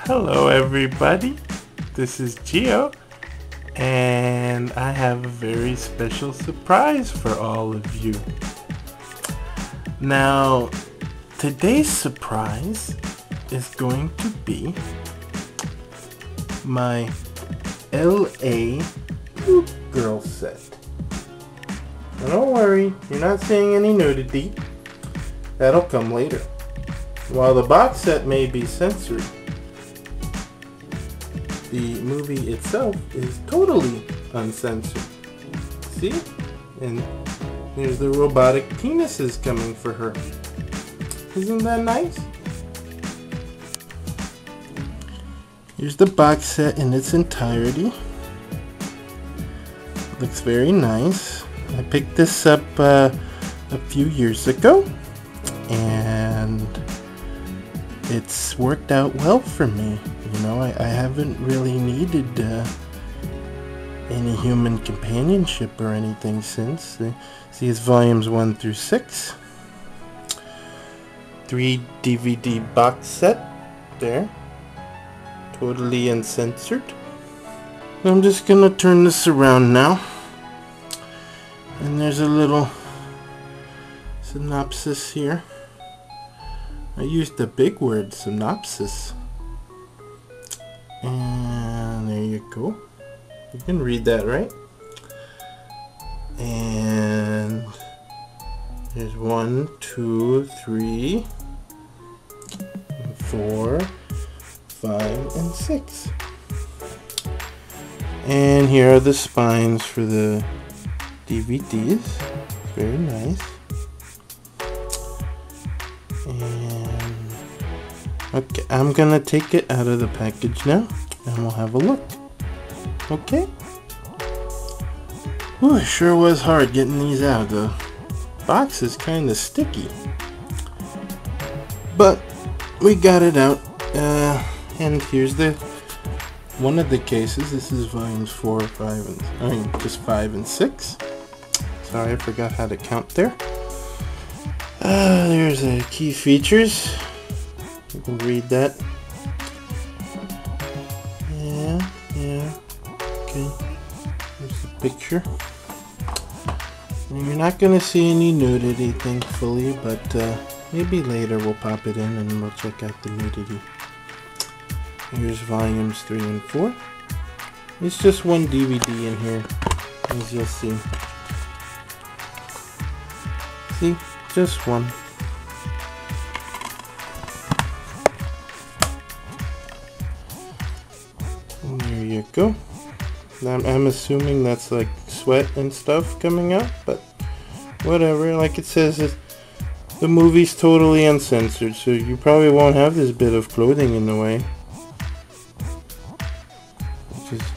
Hello everybody, this is Gio, and I have a very special surprise for all of you. Now, today's surprise is going to be my LA Blue Girl set. Now don't worry, you're not seeing any nudity. That'll come later. While the box set may be censored, the movie itself is totally uncensored. See? And here's the robotic penises coming for her. Isn't that nice? Here's the box set in its entirety. Looks very nice. I picked this up a few years ago, and it's worked out well for me. You know, I haven't really needed any human companionship or anything since. See, it's volumes 1 through 6. 3 DVD box set there. Totally uncensored. I'm just gonna turn this around now. And there's a little synopsis here. I used the big word, synopsis. And there you go. You can read that, right? And there's 1, 2, 3, 4, 5, and 6. And here are the spines for the DVDs. Very nice. And okay, I'm gonna take it out of the package now, and we'll have a look. Okay? Whew, it sure was hard getting these out. The box is kind of sticky, but we got it out. And here's the one of the cases. This is volumes 4, 5, and just 5 and 6. Sorry, I forgot how to count there. There's the key features. You can read that. Yeah. Okay. There's the picture. And you're not gonna see any nudity, thankfully, but maybe later we'll pop it in and we'll check out the nudity. Here's volumes 3 and 4. It's just one DVD in here, as you'll see. See? Just one. And there you go. I'm assuming that's like sweat and stuff coming out, but whatever. Like it says, the movie's totally uncensored, so you probably won't have this bit of clothing in the way. Which is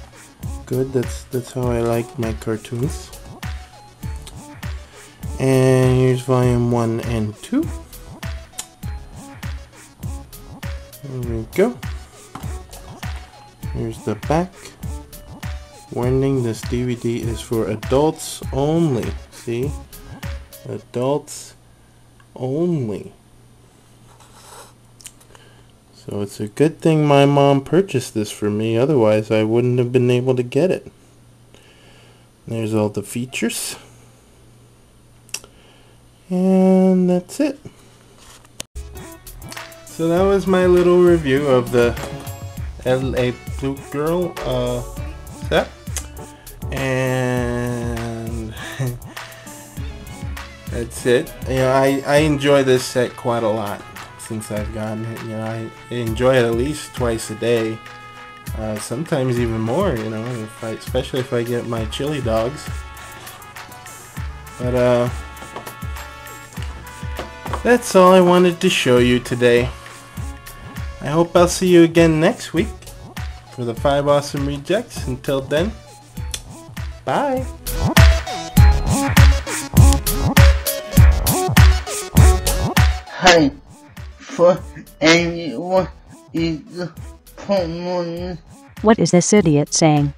good. That's how I like my cartoons. And here's volume 1 and 2. There we go. Here's the back. Warning, this DVD is for adults only. See? Adults only. So it's a good thing my mom purchased this for me, otherwise I wouldn't have been able to get it. There's all the features. And that's it. So that was my little review of the LA Blue Girl set. And that's it. You know, I enjoy this set quite a lot since I've gotten it. You know, I enjoy it at least twice a day. Sometimes even more, you know, especially if I get my chili dogs. But that's all I wanted to show you today. I hope I'll see you again next week for the 5 Awesome Rejects. Until then, bye. Hi, for anyone is the common. What is this idiot saying?